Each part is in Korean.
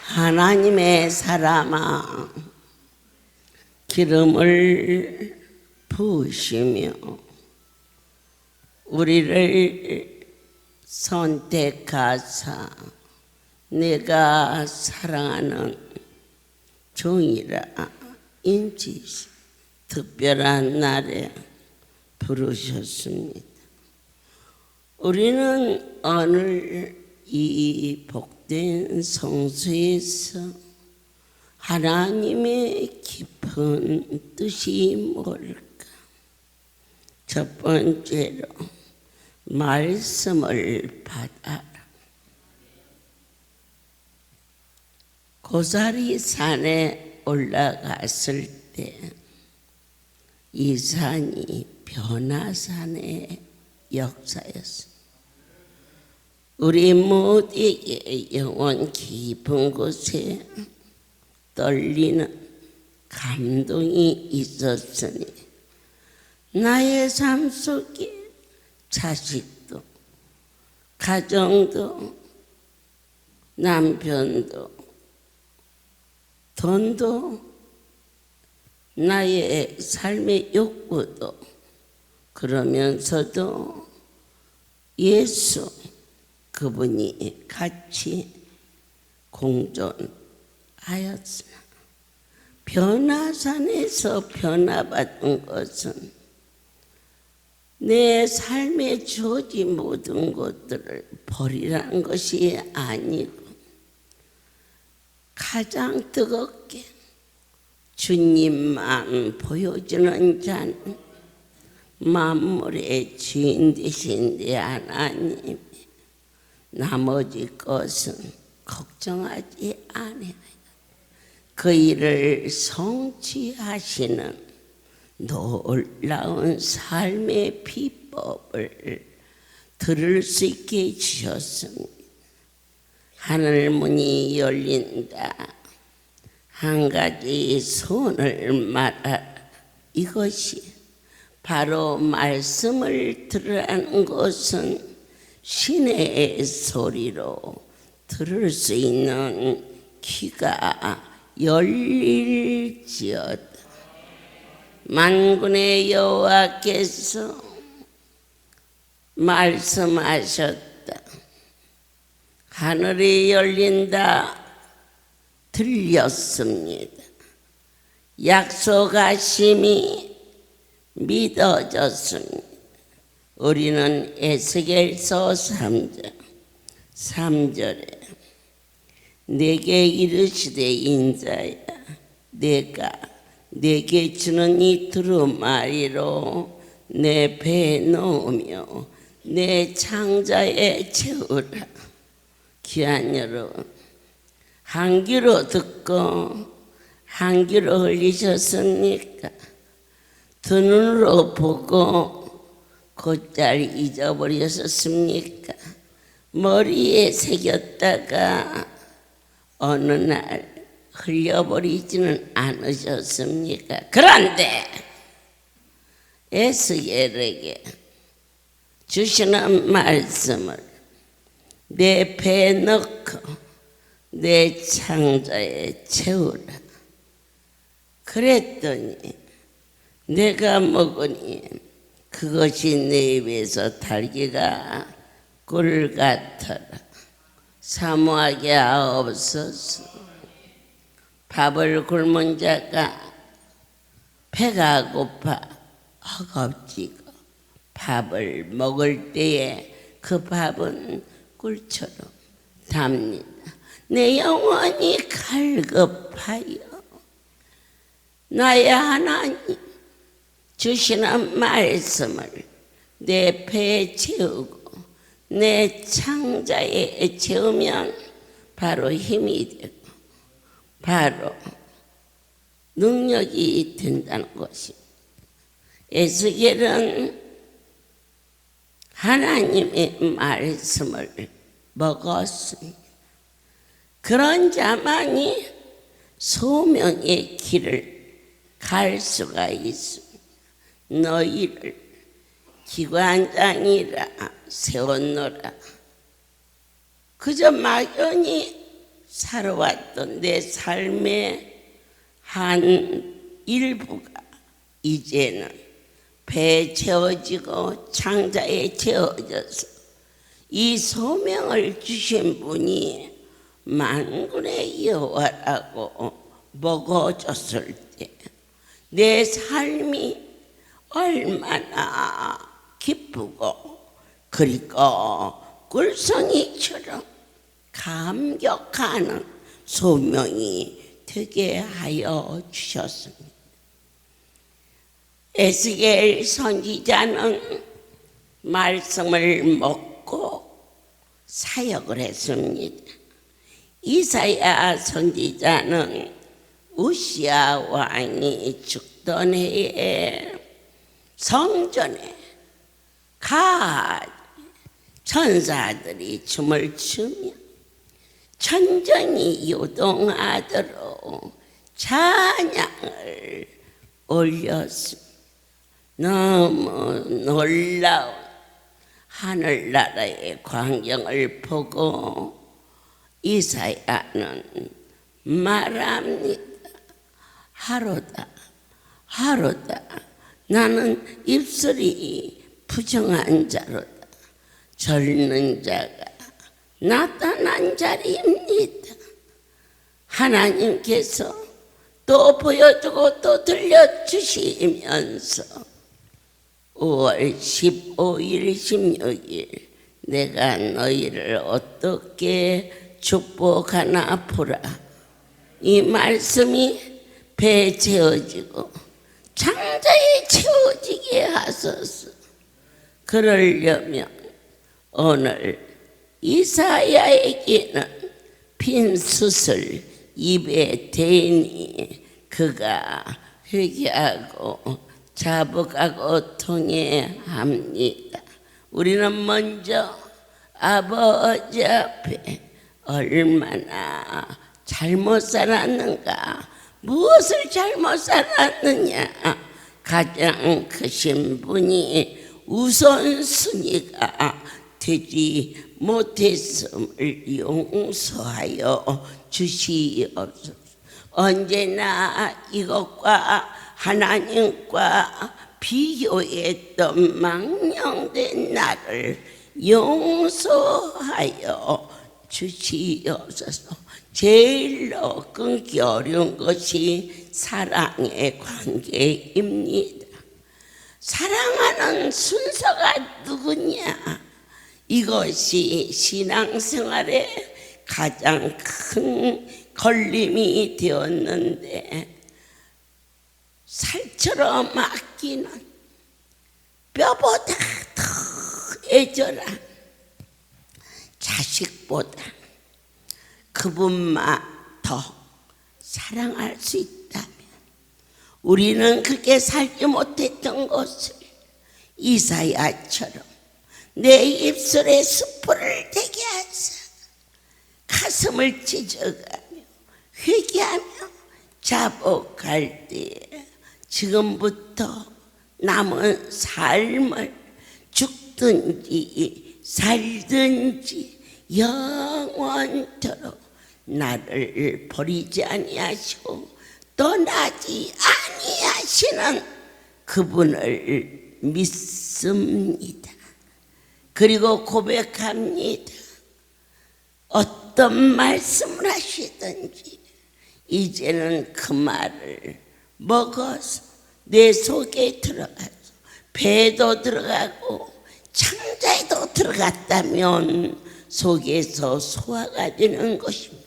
하나님의 사람아, 기름을 부으시며 우리를 선택하사 내가 사랑하는 종이라 인치시 특별한 날에 부르셨습니다. 우리는 오늘 이 복된 성수에서 하나님의 깊은 뜻이 뭘까? 첫 번째로 말씀을 받아라. 고사리 산에 올라갔을 때 이 산이 변화산의 역사였습니다. 우리 모두에게 영원 깊은 곳에 떨리는 감동이 있었으니 나의 삶 속에 자식도 가정도 남편도 돈도 나의 삶의 욕구도 그러면서도 예수 그분이 같이 공존하였으나 변화산에서 변화받은 것은 내 삶에 주어진 모든 것들을 버리라는 것이 아니고 가장 뜨겁게 주님만 보여주는 자는 만물의 주인 되신 내 하나님, 나머지 것은 걱정하지 아니하여 그 일을 성취하시는 놀라운 삶의 비법을 들을 수 있게 해주셨습니다. 하늘 문이 열린다. 한 가지 소원을 말하라. 이것이 바로 말씀을 들으라는 것은 신의 소리로 들을 수 있는 귀가 열릴지어다. 만군의 여호와께서 말씀하셨다. 하늘이 열린다. 들렸습니다. 약속하심이 믿어졌습니다. 우리는 에스겔서 3절에 내게 이르시되 인자야 내가 내게 주는 이 두루마리로 내 배에 넣으며 내 창자에 채우라. 귀한 여러분, 한 귀로 듣고 한 귀로 흘리셨습니까? 두 눈으로 보고 곧잘 잊어버리셨습니까? 머리에 새겼다가 어느 날 흘려버리지는 않으셨습니까? 그런데 에스겔에게 주시는 말씀을 내 배에 넣고 내 창자에 채우라. 그랬더니 내가 먹으니 그것이 내 입에서 달기가 꿀 같더라. 사모하게 하옵소서. 밥을 굶은 자가 배가 고파 허겁지겁 밥을 먹을 때에 그 밥은 꿀처럼 답니다. 내 영혼이 갈급하여 나의 하나님 주시는 말씀을 내 배에 채우고 내 창자에 채우면 바로 힘이 되고 바로 능력이 된다는 것입니다. 에스겔은 하나님의 말씀을 먹었습니다. 그런 자만이 소명의 길을 갈 수가 있습니다. 너희를 기관장이라 세웠노라. 그저 막연히 살아왔던 내 삶의 한 일부가 이제는 배에 채워지고 창자에 채워져서 이 소명을 주신 분이 만군의 여호와라고 먹어줬을 때 내 삶이 얼마나 기쁘고 그리고 꿀송이처럼 감격하는 소명이 되게 하여 주셨습니다. 에스겔 선지자는 말씀을 먹고 사역을 했습니다. 이사야 선지자는 우시야 왕이 죽던 해에 성전에 천사들이 춤을 추며 천정이 요동하도록 찬양을 올렸습니다. 너무 놀라운 하늘나라의 광경을 보고 이사야는 말합니다. 하루다 나는 입술이 부정한 자로다. 젊는 자가 나타난 자리입니다. 하나님께서 또 보여주고 또 들려주시면서 5월 15일 16일 내가 너희를 어떻게 축복하나 보라. 이 말씀이 배에 채워지고 창자에 채워지게 하소서. 그러려면 오늘 이사야에게는 빈 숯을 입에 대니 그가 회개하고 자복하고 통회합니다. 우리는 먼저 아버지 앞에 얼마나 잘못 살았는가, 무엇을 잘못 살았느냐, 가장 크신 분이 우선순위가 되지 못했음을 용서하여 주시옵소서. 언제나 이것과 하나님과 비교했던 망령된 나를 용서하여 주시옵소서. 제일로 끊기 어려운 것이 사랑의 관계입니다. 사랑하는 순서가 누구냐? 이것이 신앙생활에 가장 큰 걸림이 되었는데, 살처럼 아끼는, 뼈보다 더 애절한 자식보다 그분만 더 사랑할 수 있다면, 우리는 그렇게 살지 못했던 것을 이사야처럼 내 입술에 수포를 대게 하사 가슴을 찢어가며 회개하며 자복할 때에 지금부터 남은 삶을 죽든지 살든지 영원토록 나를 버리지 아니하시고 떠나지 아니하시는 그분을 믿습니다. 그리고 고백합니다. 어떤 말씀을 하시든지 이제는 그 말을 먹어서 내 속에 들어가서 배도 들어가고 창자에도 들어갔다면 속에서 소화가 되는 것입니다.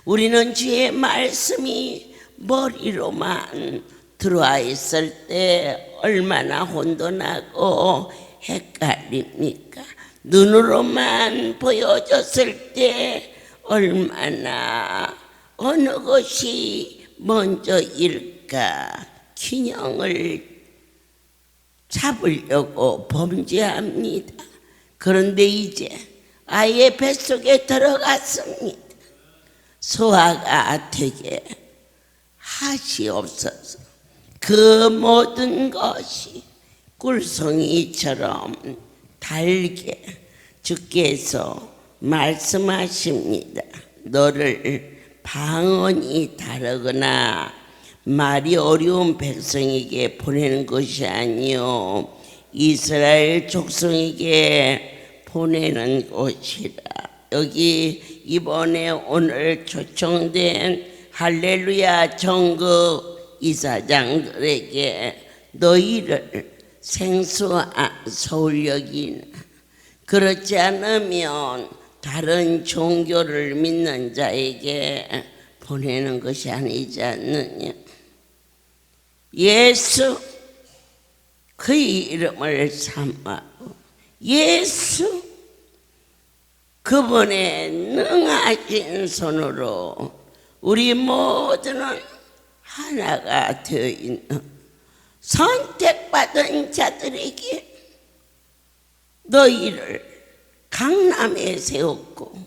우리는 주의 말씀이 머리로만 들어와 있을 때 얼마나 혼돈하고 헷갈립니까? 눈으로만 보여줬을 때 얼마나 어느 것이 먼저일까 균형을 잡으려고 범죄합니다. 그런데 이제 아이의 뱃속에 들어갔습니다. 소화가 되게 하시옵소서. 그 모든 것이 꿀송이처럼 달게 주께서 말씀하십니다. 너를 방언이 다르거나 말이 어려운 백성에게 보내는 것이 아니요 이스라엘 족속에게 보내는 것이라. 여기 이번에 오늘 초청된 할렐루야 전국 이사장들에게 너희를 생소한 서울역이나 그렇지 않으면 다른 종교를 믿는 자에게 보내는 것이 아니지 않느냐. 예수 그의 이름을 삼하고 예수 그분의 능하신 손으로 우리 모두는 하나가 되어 있는 선택받은 자들에게 너희를 강남에 세웠고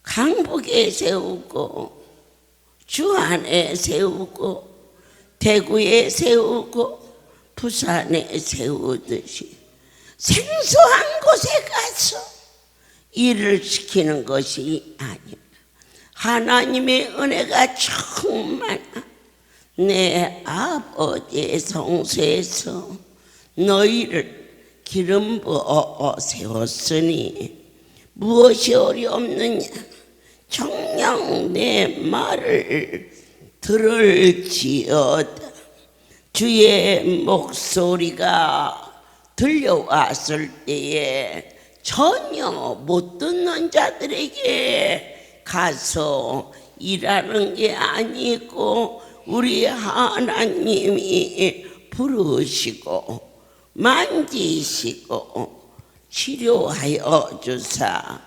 강북에 세우고 주안에 세우고 대구에 세우고 부산에 세우듯이 생소한 곳에 가서 일을 시키는 것이 아닙니다. 하나님의 은혜가 충만한 내 아버지의 성소에서 너희를 기름 부어 세웠으니 무엇이 어려웠느냐. 정녕 내 말을 들을지어다. 주의 목소리가 들려왔을 때에 전혀 못 듣는 자들에게 가서 일하는 게 아니고 우리 하나님이 부르시고 만지시고 치료하여 주사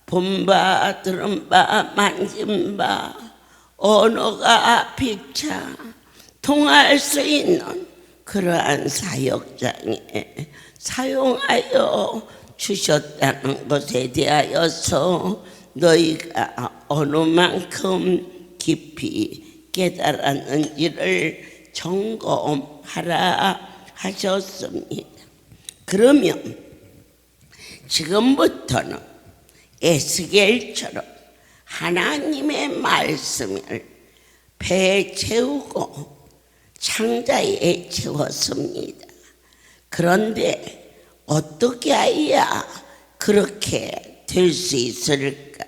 본바 들은바 만진바 언어가 피차 통할 수 있는 그러한 사역장에 사용하여 주셨다는 것에 대하여서 너희가 어느 만큼 깊이 깨달았는지를 점검하라 하셨습니다. 그러면 지금부터는 에스겔처럼 하나님의 말씀을 배에 채우고 창자에 채웠습니다. 그런데 어떻게 해야 그렇게 될 수 있을까?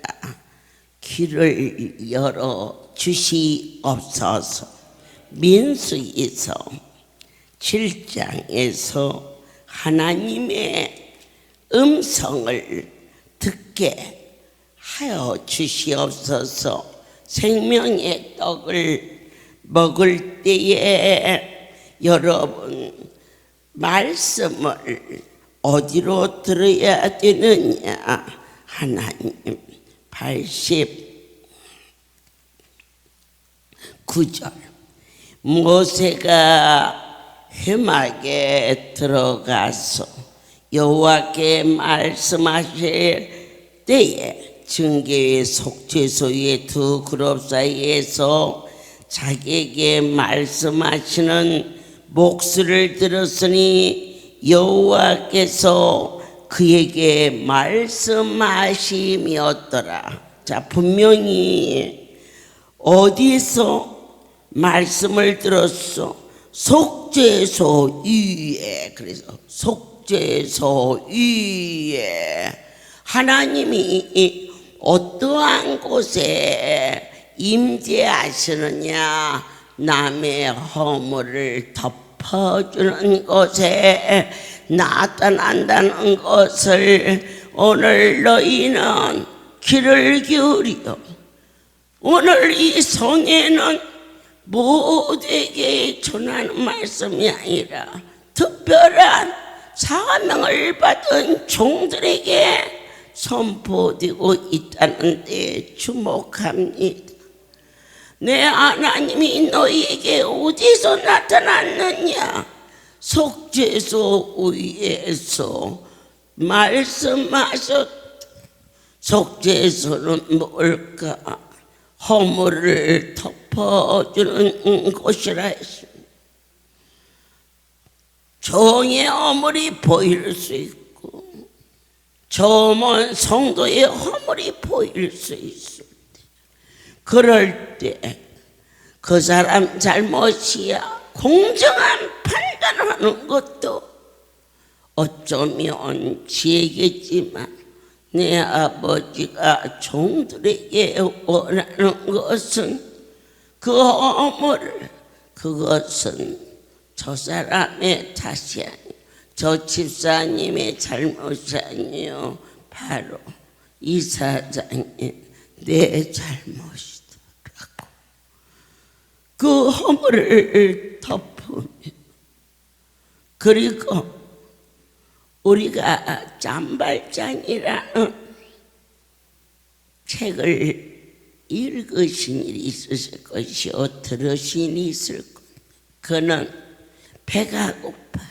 길을 열어 주시옵소서. 민수기서 7장에서 하나님의 음성을 듣게 하여 주시옵소서. 생명의 떡을 먹을 때에 여러분 말씀을 어디로 들어야 되느냐? 하나님 89절 모세가 회막에 들어가서 여호와께 말씀하실 때에 증거의 속죄소의 두 그룹 사이에서 자기에게 말씀하시는 목소리를 들었으니 여호와께서 그에게 말씀하심이었더라. 자, 분명히 어디서 말씀을 들었어? 속죄소 위에. 그래서 속죄소 위에 하나님이 어떠한 곳에 임재하시느냐? 남의 허물을 덮어주는 곳에 나타난다는 것을 오늘 너희는 귀를 기울여. 오늘 이 성에는 모두에게 전하는 말씀이 아니라 특별한 사명을 받은 종들에게 선포되고 있다는 데 주목합니다. 내 하나님이 너희에게 어디서 나타났느냐? 속죄소 위에서 말씀하셨. 속죄소는 뭘까? 허물을 덮어주는 곳이라 했습니다. 종의 허물이 보일 수 있고 저 먼 성도의 허물이 보일 수 있습니다. 그럴 때 그 사람 잘못이야 공정한 판단하는 것도 어쩌면 지혜겠지만 내 아버지가 종들에게 원하는 것은 그 허물을, 그것은 저 사람의 탓이 아니요 저 집사님의 잘못이 아니요 바로 이 사장님 내 잘못이더라고. 그 허물을 덮으며 그리고 우리가 짬발장이라는 책을 읽으신 일이 있으실 것이요 들으신 일이 있을 겁니다. 그는 배가 고파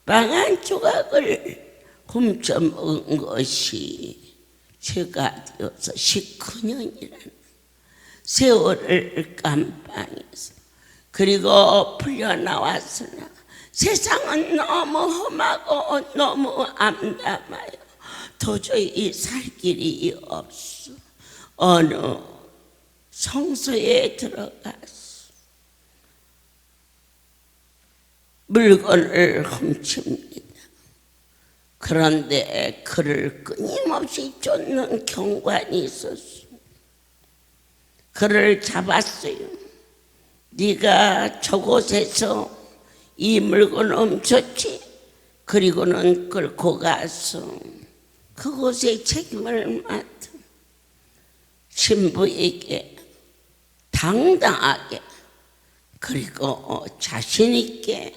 빵 한 조각을 훔쳐 먹은 것이 죄가 되어서 19년이라는 세월을 깜빵해서 그리고 풀려나왔으나 세상은 너무 험하고 너무 암담하여 도저히 살 길이 없어 어느 성소에 들어가서 물건을 훔칩니다. 그런데 그를 끊임없이 쫓는 경관이 있었습니다. 그를 잡았어요. 네가 저곳에서 이 물건을 훔쳤지? 그리고는 끌고 가서 그곳의 책임을 맡은 신부에게 당당하게 그리고 자신 있게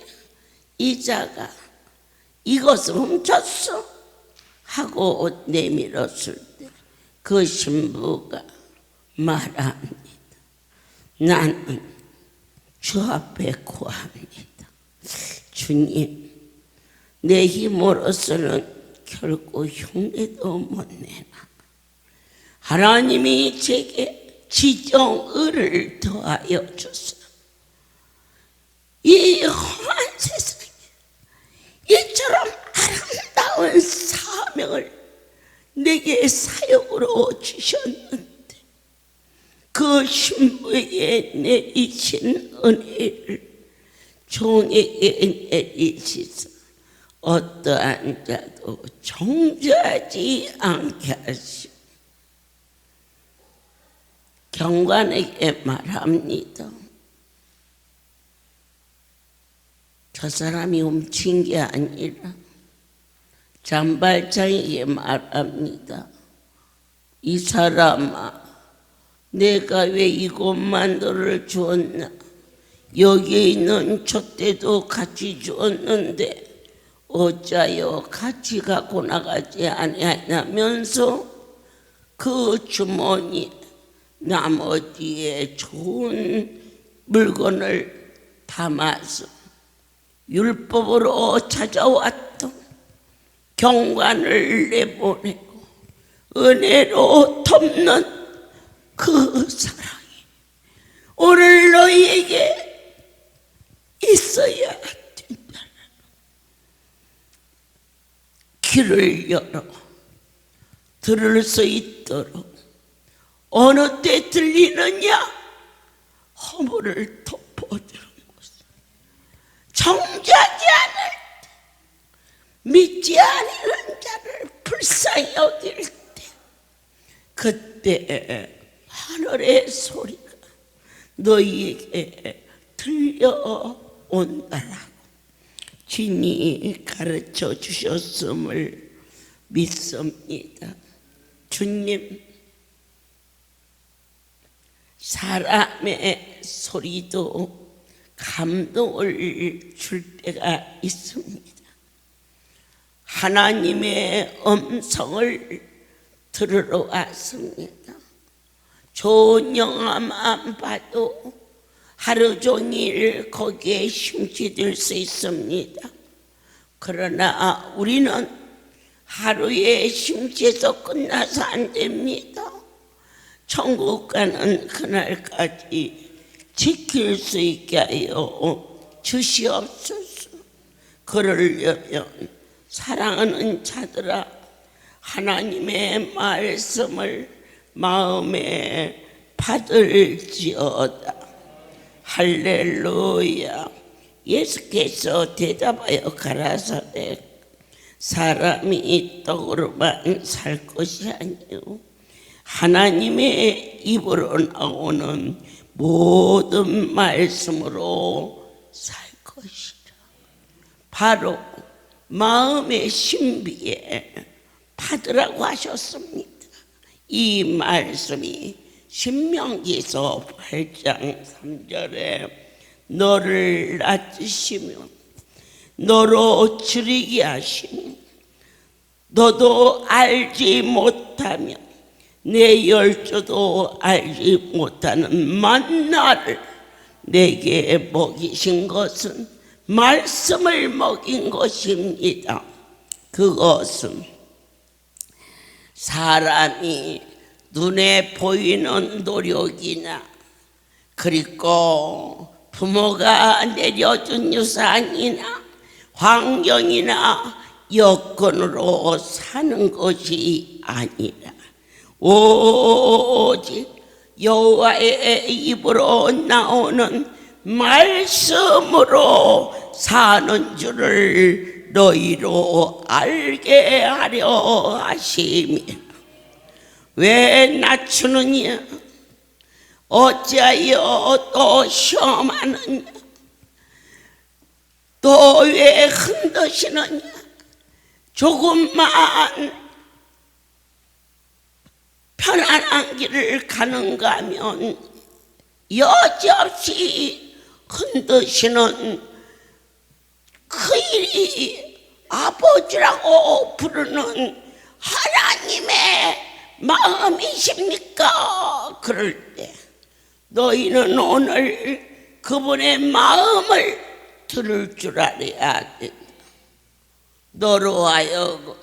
이자가 이것을 훔쳤어 하고 내밀었을 때 그 신부가 말합니다. 나는 주 앞에 구합니다. 주님, 내 힘으로서는 결코 흉내도 못 내나 하나님이 제게 지정의를 더하여 주소서. 이 험한 세상에 이처럼 아름다운 사명을 내게 사역으로 주셨는데 그 신부에게 내리신 은혜를 종에게 내리시사 어떠한 자도 정죄하지 않게 하시고 경관에게 말합니다. 저 사람이 훔친 게 아니라 잔발장에게 말합니다. 이 사람아, 내가 왜 이것만 너를 주었나? 여기에 있는 촛대도 같이 주었는데 어찌하여 같이 갖고 나가지 아니하냐면서 그 주머니에 나머지에 좋은 물건을 담아서 율법으로 찾아왔던 경관을 내보내고 은혜로 덮는 그 사랑이 오늘 너희에게 있어야 된다. 귀를 열어 들을 수 있도록 어느 때 들리느냐? 허물을 덮어두는 것을 정죄하지 않을 때, 믿지 않는 자를 불쌍히 여길 때, 그때 하늘의 소리가 너희에게 들려온다라고 주님이 가르쳐 주셨음을 믿습니다. 주님, 사람의 소리도 감동을 줄 때가 있습니다. 하나님의 음성을 들으러 왔습니다. 좋은 영화만 봐도 하루 종일 거기에 심취될 수 있습니다. 그러나 우리는 하루에 심취해서 끝나서 안 됩니다. 천국 가는 그날까지 지킬 수 있게 하여 주시옵소서. 그러려면 사랑하는 자들아, 하나님의 말씀을 마음에 받을지어다. 할렐루야. 예수께서 대답하여 가라사대 사람이 떡으로만 살 것이 아니요 하나님의 입으로 나오는 모든 말씀으로 살 것이라. 바로 마음의 신비에 받으라고 하셨습니다. 이 말씀이 신명기서 8장 3절에 너를 낮추시며 너로 줄이게 하시니 너도 알지 못하며 내 열조도 알지 못하는 만나를 내게 먹이신 것은 말씀을 먹인 것입니다. 그것은 사람이 눈에 보이는 노력이나 그리고 부모가 내려준 유산이나 환경이나 여건으로 사는 것이 아니라 오직 여호와의 입으로 나오는 말씀으로 사는 줄을 너희로 알게 하려 하심이라. 왜 낮추느냐? 어찌하여 또 시험하느냐? 또 왜 흔드시느냐? 조금만 편안한 길을 가는가 하면 여지없이 흔드시는 그 일이 아버지라고 부르는 하나님의 마음이십니까? 그럴 때 너희는 오늘 그분의 마음을 들을 줄 알아야 된다. 너로 하여금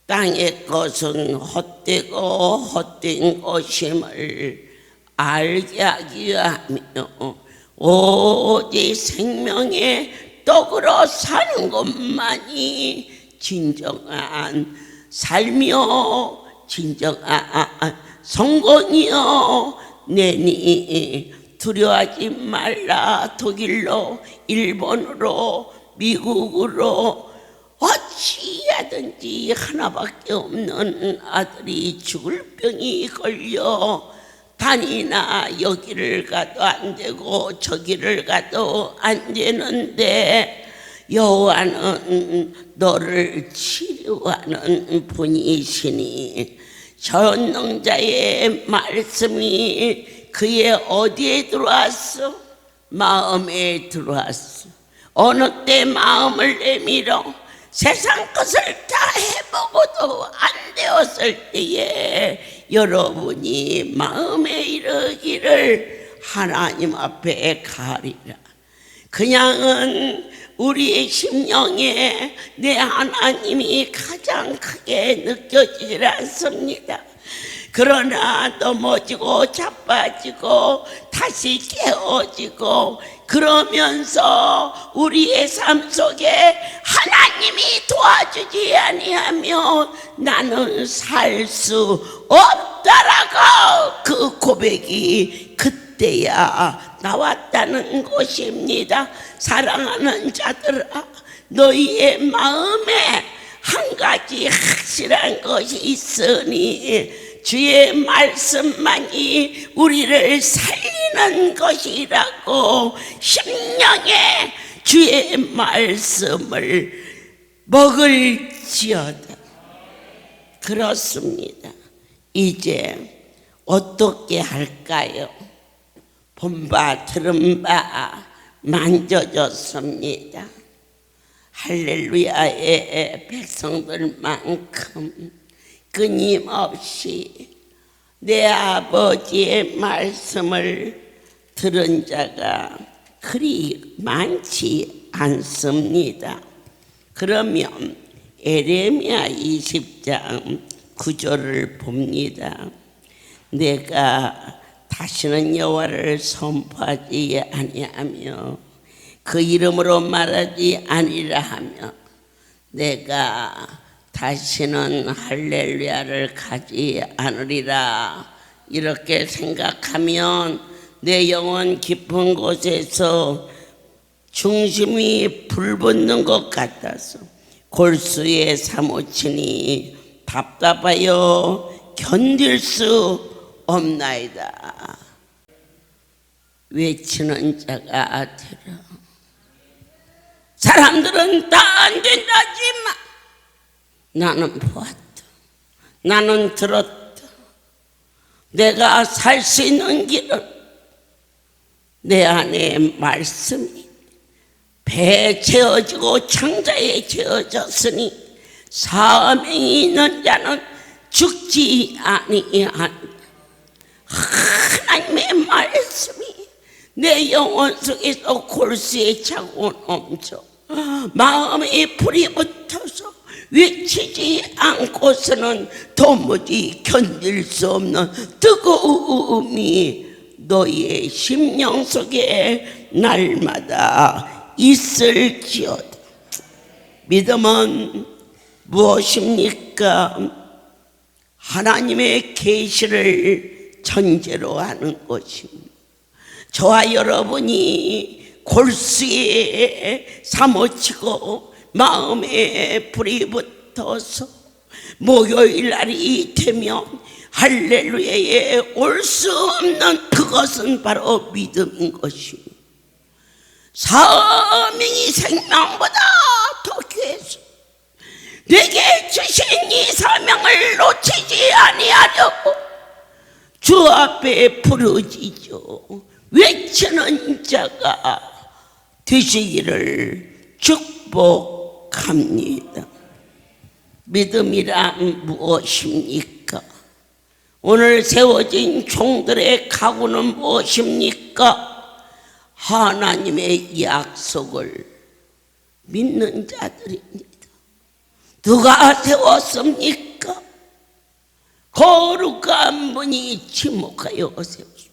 땅의 것은 헛되고 헛된 것임을 알게 하기 위하며 오직 생명의 떡으로 사는 것만이 진정한 삶이요 진정한 성공이요 내니 두려워하지 말라. 독일로 일본으로 미국으로 어찌하든지 하나밖에 없는 아들이 죽을 병이 걸려 다니나 여기를 가도 안 되고 저기를 가도 안 되는데 여호와는 너를 치료하는 분이시니 전능자의 말씀이 그의 어디에 들어왔어? 마음에 들어왔어. 어느 때 마음을 내밀어 세상 것을 다 해보고도 안 되었을 때에 여러분이 마음에 이르기를 하나님 앞에 가리라. 그냥은 우리의 심령에 내 하나님이 가장 크게 느껴지질 않습니다. 그러나 넘어지고 자빠지고 다시 깨어지고 그러면서 우리의 삶 속에 하나님이 도와주지 아니하면 나는 살 수 없다라고 그 고백이 그때야 나왔다는 것입니다. 사랑하는 자들아, 너희의 마음에 한 가지 확실한 것이 있으니 주의 말씀만이 우리를 살리는 것이라고 심령에 주의 말씀을 먹을지어다. 그렇습니다. 이제 어떻게 할까요? 본 바 들은 바 만져졌습니다. 할렐루야의 백성들만큼 끊임없이 내 아버지의 말씀을 들은 자가 그리 많지 않습니다. 그러면 에레미야 20장 9절을 봅니다. 내가 다시는 여호와를 선포하지 아니하며 그 이름으로 말하지 아니라 하며 내가 다시는 할렐루야를 가지 않으리라. 이렇게 생각하면 내 영혼 깊은 곳에서 중심이 불붙는 것 같아서 골수에 사무치니 답답하여 견딜 수 없나이다. 외치는 자가 되라. 사람들은 다 안 된다지만 나는 보았다. 나는 들었다. 내가 살 수 있는 길은 내 안에 말씀이 배에 채워지고 창자에 채워졌으니 사명이 있는 자는 죽지 아니한다. 하나님의 말씀이 내 영혼 속에서 골수에 차고 넘쳐 마음에 불이 붙어서 외치지 않고서는 도무지 견딜 수 없는 뜨거움이 너희의 심령 속에 날마다 있을지어다. 믿음은 무엇입니까? 하나님의 계시를 전제로 하는 것입니다. 저와 여러분이 골수에 사무치고 마음에 불이 붙어서 목요일 날이 되면 할렐루야에 올 수 없는 그것은 바로 믿음인 것입니다. 사명이 생명보다 더 귀해서 내게 주신 이 사명을 놓치지 아니하려고 주 앞에 부르짖어 외치는 자가 되시기를 축복합니다. 믿음이란 무엇입니까? 오늘 세워진 종들의 각오는 무엇입니까? 하나님의 약속을 믿는 자들입니다. 누가 세웠습니까? 거룩한 분이 지목하여 세웠습니다.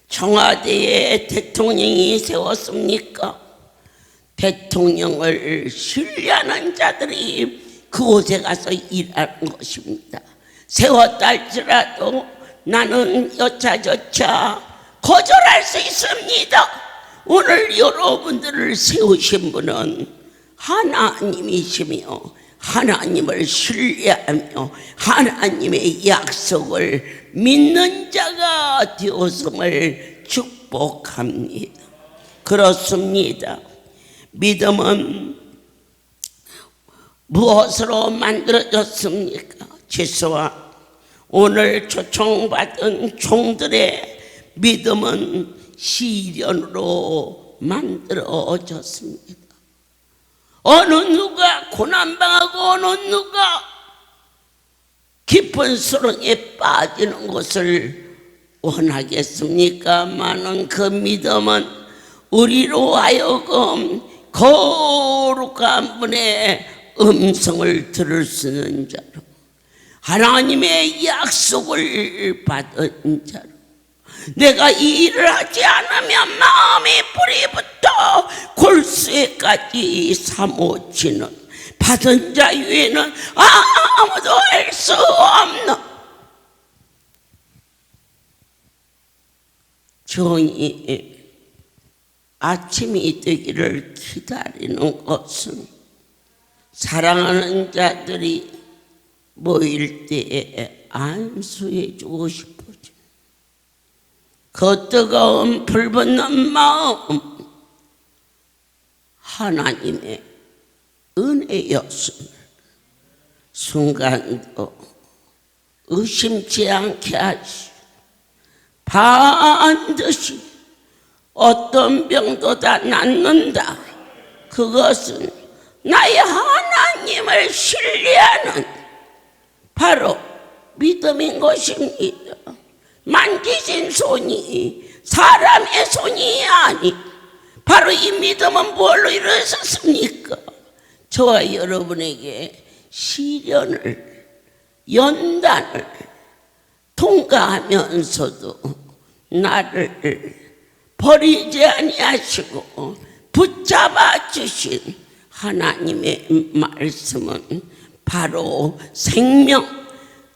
청와대에 대통령이 세웠습니까? 대통령을 신뢰하는 자들이 그곳에 가서 일하는 것입니다. 세웠다 할지라도 나는 여차저차 거절할 수 있습니다. 오늘 여러분들을 세우신 분은 하나님이시며 하나님을 신뢰하며 하나님의 약속을 믿는 자가 되었음을 축복합니다. 그렇습니다. 믿음은 무엇으로 만들어졌습니까? 지수와 오늘 초청받은 종들의 믿음은 시련으로 만들어졌습니다. 어느 누가 고난당하고 어느 누가 깊은 수렁에 빠지는 것을 원하겠습니까? 많은 그 믿음은 우리로 하여금 거룩한 분의 음성을 들을 수 있는 자로, 하나님의 약속을 받은 자로, 내가 이 일을 하지 않으면 마음의 불이 붙어 골수에까지 사모치는 받은 자 위에는 아무도 할 수 없는 정의 아침이 되기를 기다리는 것은 사랑하는 자들이 모일 때에 안수해 주고 싶어져. 그 뜨거운 불붙는 마음, 하나님의 은혜였음을 순간도 의심치 않게 하시, 반드시 어떤 병도 다 낫는다. 그것은 나의 하나님을 신뢰하는 바로 믿음인 것입니다. 만지신 손이 사람의 손이 아니, 바로 이 믿음은 뭘로 이루어졌습니까? 저와 여러분에게 시련을, 연단을 통과하면서도 나를 버리지 아니하시고 붙잡아 주신 하나님의 말씀은 바로 생명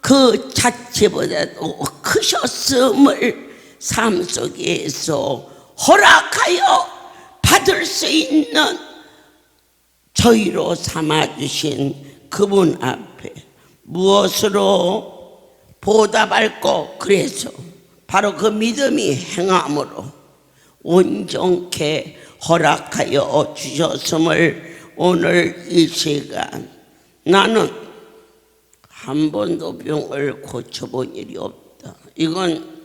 그 자체보다도 크셨음을 삶 속에서 허락하여 받을 수 있는 저희로 삼아주신 그분 앞에 무엇으로 보답할까? 그래서 바로 그 믿음이 행함으로 온전케 허락하여 주셨음을 오늘 이 시간 나는 한 번도 병을 고쳐본 일이 없다. 이건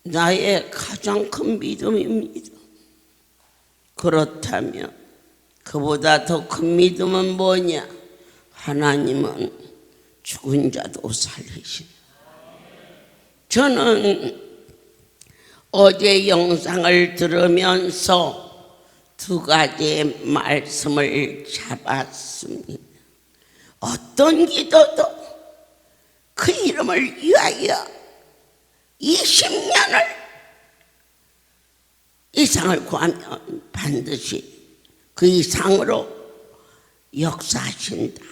나의 가장 큰 믿음입니다. 그렇다면 그보다 더 큰 믿음은 뭐냐? 하나님은 죽은 자도 살리신다. 저는 어제 영상을 들으면서 두 가지의 말씀을 잡았습니다. 어떤 기도도 그 이름을 위하여 20년을 이상을 구하면 반드시 그 이상으로 역사하신다.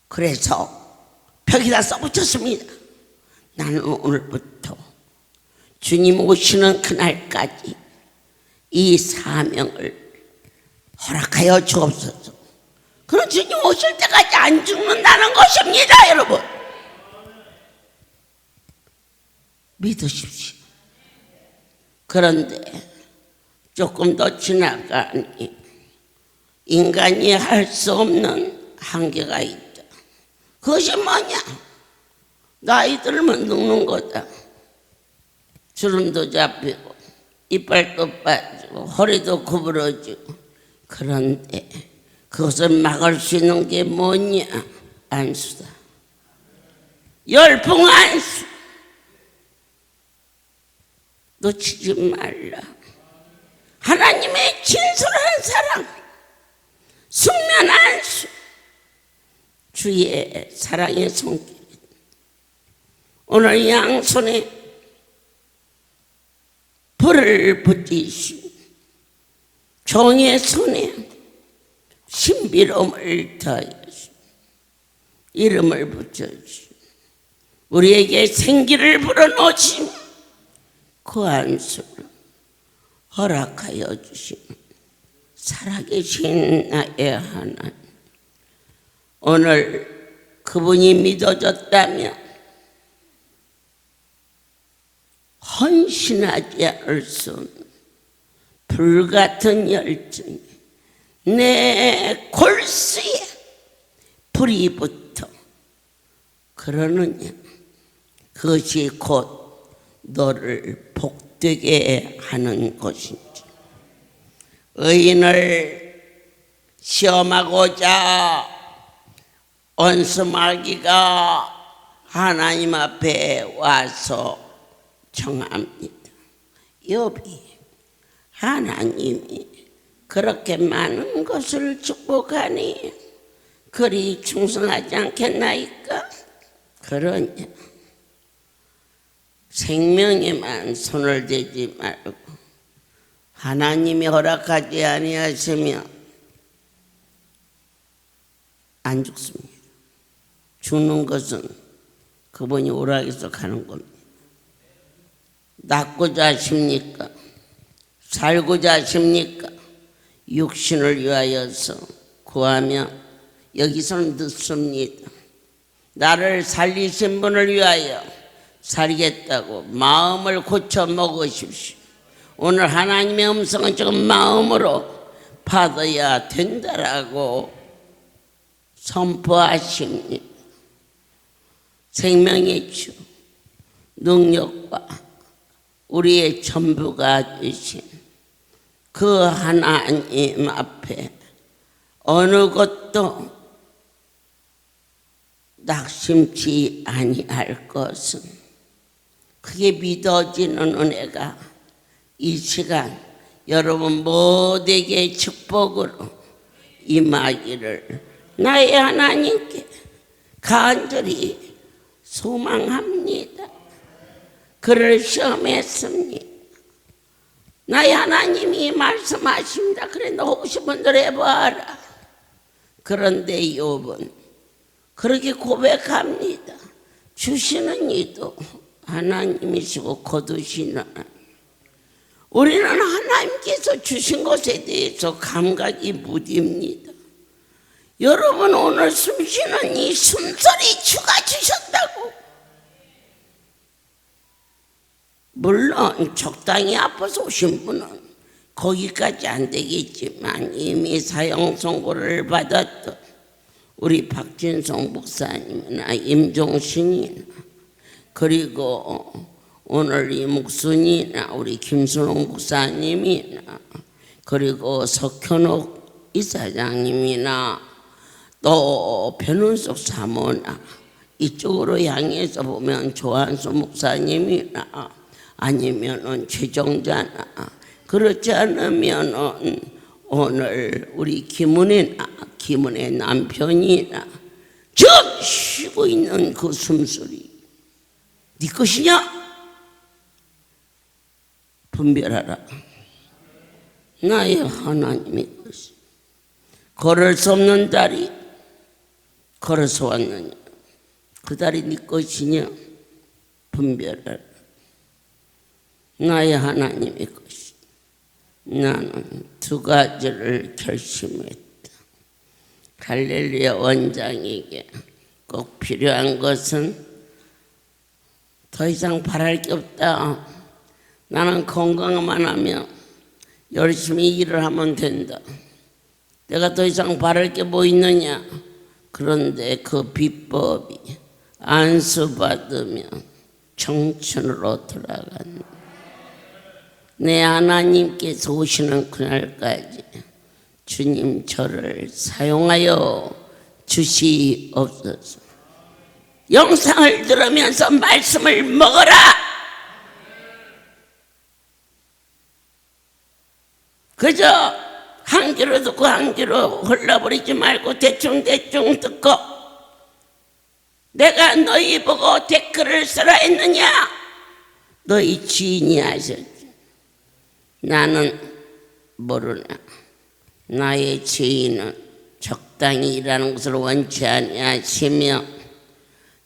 그래서 벽에다 써붙였습니다. 나는 오늘부터 주님 오시는 그날까지 이 사명을 허락하여 주옵소서. 그럼 주님 오실 때까지 안 죽는다는 것입니다, 여러분. 믿으십시오. 그런데 조금 더 지나가니 인간이 할 수 없는 한계가 있다. 그것이 뭐냐? 나이 들면 늙는 거다. 주름도 잡히고 이빨도 빠지고 허리도 구부러지고. 그런데 그것을 막을 수 있는 게 뭐냐? 안수다. 열풍 안수. 놓치지 말라. 하나님의 진솔한 사랑, 숙면 안수, 주의 사랑의 손길. 오늘 양손에 불을 붙이시, 종의 손에 신비로움을 더하시, 이름을 붙여주시, 우리에게 생기를 불어넣으시며 그 안수를 허락하여 주시는 살아계신 나의 하나님, 오늘 그분이 믿어졌다면 헌신하지 않을 수 없는 불같은 열정이 내 골수에 불이 붙어 그러느냐? 그것이 곧 너를 복되게 하는 것인지. 의인을 시험하고자 원수마귀가 하나님 앞에 와서 청합니다. 욥이 하나님이 그렇게 많은 것을 축복하니 그리 충성하지 않겠나이까? 그러냐? 생명에만 손을 대지 말고 하나님이 허락하지 아니하시면 안 죽습니다. 죽는 것은 그분이 오락해서 가는 겁니다. 낫고자 하십니까? 살고자 하십니까? 육신을 위하여서 구하면 여기서는 늦습니다. 나를 살리신 분을 위하여 살겠다고 마음을 고쳐 먹으십시오. 오늘 하나님의 음성은 지금 마음으로 받아야 된다라고 선포하십니다. 생명의 주, 능력과 우리의 전부가 되신 그 하나님 앞에 어느 것도 낙심치 아니할 것은 그게 믿어지는 은혜가 이 시간 여러분 모두에게 축복으로 임하기를 나의 하나님께 간절히 소망합니다. 그를 시험했습니다. 나의 하나님이 말씀하십니다. 그래 너 혹시 분들 해봐라. 그런데 욥은 그렇게 고백합니다. 주시는 이도 하나님이시고 거두시는 하나님. 우리는 하나님께서 주신 것에 대해서 감각이 무딥니다. 여러분 오늘 숨쉬는 이 숨소리 주가 주셨다고. 물론 적당히 아파서 오신 분은 거기까지 안 되겠지만 이미 사형 선고를 받았던 우리 박진성 목사님이나 임종신이나 그리고 오늘 이 목순이나 우리 김순홍 목사님이나 그리고 석현옥 이사장님이나 또 변은숙 사모나 이쪽으로 향해서 보면 조한수 목사님이나 아니면은 최정자나 그렇지 않으면은 오늘 우리 김은의 남편이나 지금 쉬고 있는 그 숨소리 네 것이냐? 분별하라. 나의 하나님의 것이. 걸을 수 없는 다리 걸어서 왔느냐? 그 다리 네 것이냐? 분별하라. 나의 하나님의 것이. 나는 두 가지를 결심했다. 갈릴리아 원장에게 꼭 필요한 것은 더 이상 바랄 게 없다. 나는 건강만 하면 열심히 일을 하면 된다. 내가 더 이상 바랄 게 뭐 있느냐? 그런데 그 비법이 안수받으면 청춘으로 돌아간다. 내 하나님께서 오시는 그날까지 주님 저를 사용하여 주시옵소서. 영상을 들으면서 말씀을 먹어라. 그저 한 귀로 듣고 한 귀로 흘러버리지 말고 대충대충 듣고 내가 너희 보고 댓글을 쓰라 했느냐? 너희 지인이 하셨지. 나는 모르나. 나의 지인은 적당히 일하는 것을 원치 아니하시며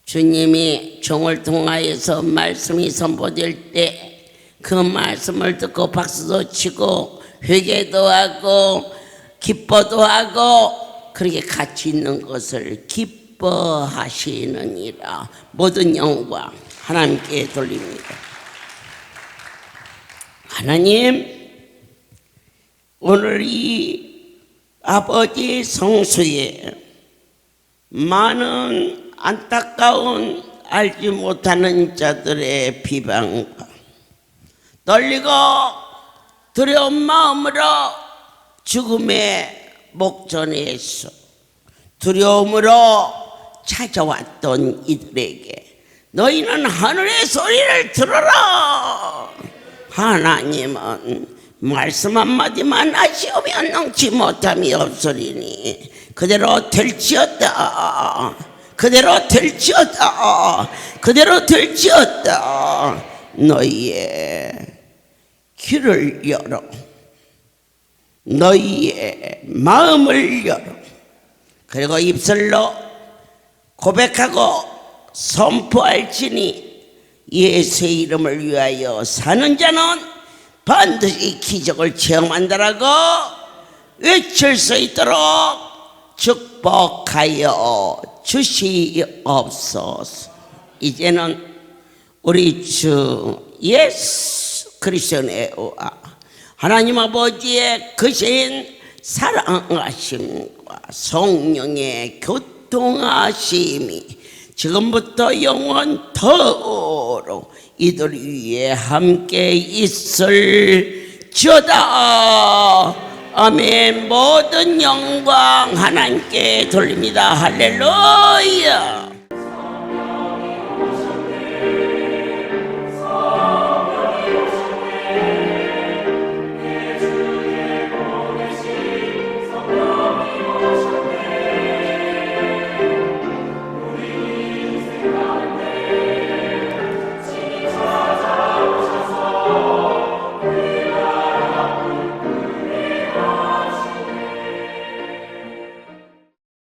주님이 종을 통하여서 말씀이 선포될 때 그 말씀을 듣고 박수도 치고 회개도 하고 기뻐도 하고 그렇게 같이 있는 것을 기뻐하시느니라. 모든 영광 하나님께 돌립니다. 하나님, 오늘 이 아버지 성수에 많은 안타까운 알지 못하는 자들의 비방과 떨리고 두려운 마음으로 죽음의 목전에서 두려움으로 찾아왔던 이들에게 너희는 하늘의 소리를 들어라. 하나님은 말씀 한마디만 하시오면 능치 못함이 없으리니 그대로 될지어다. 그대로 될지어다. 그대로 될지어다. 너희의 귀를 열어. 너희의 마음을 열어. 그리고 입술로 고백하고 선포할지니 예수의 이름을 위하여 사는 자는 반드시 기적을 체험한다라고 외칠 수 있도록 축복하여 주시옵소서. 이제는 우리 주 예수 그리스도의 하나님 아버지의 크신 사랑하심과 성령의 교통하심이 지금부터 영원토록 이들 위에 함께 있을지어다. 아멘. 모든 영광 하나님께 돌립니다. 할렐루야.